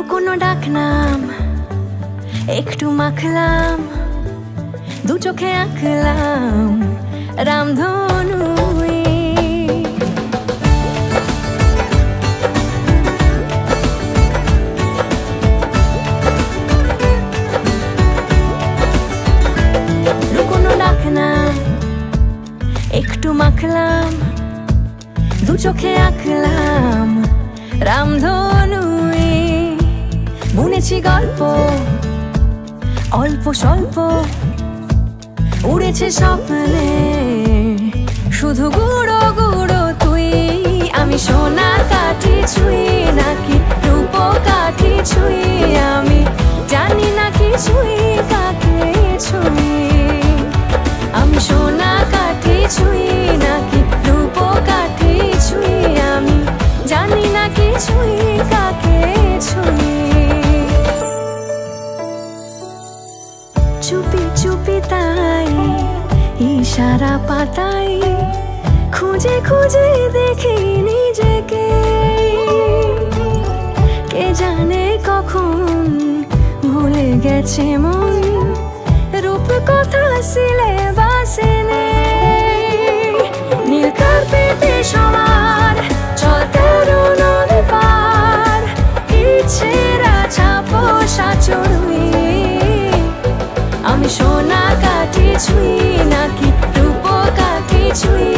লুকোনো ডাকনাম একটু মাখলাম, দু চোখে আঁকলাম রামধনু। লুকোনো ডাকনাম একটু মাখলাম, দু চোখে আঁকলাম রামধনু। বুনেছি গল্প অল্প স্বল্প, উড়েছে স্বপ্নে শুধু গুঁড়ো গুঁড়ো তুই। আমি সোনার কাঠি ছুঁই নাকি রূপ কাঠি ছুঁই, আমি জানি না কিছুই কাকে ছুঁই। আমি সোনা কাঠি ছুঁই নাকি রূপ কাঠি ছুঁই, আমি জানি না কিছুই কাকে ছুঁই। চুপি চুপি তাই ইশারা পাতাই, খুঁজে খুঁজে দেখি নিজেকে। কে জানে কখন ভুলে গেছে মন, রূপ কথা সিলেবাসে নেই। নীল কার্পেটে সবার চল তেরো নদী পার, ইচ্ছেরা ছাপোষা চড়ুই। আমি সোনা কাঠি ছুঁই নাকি রূপ কাঠি ছুঁই,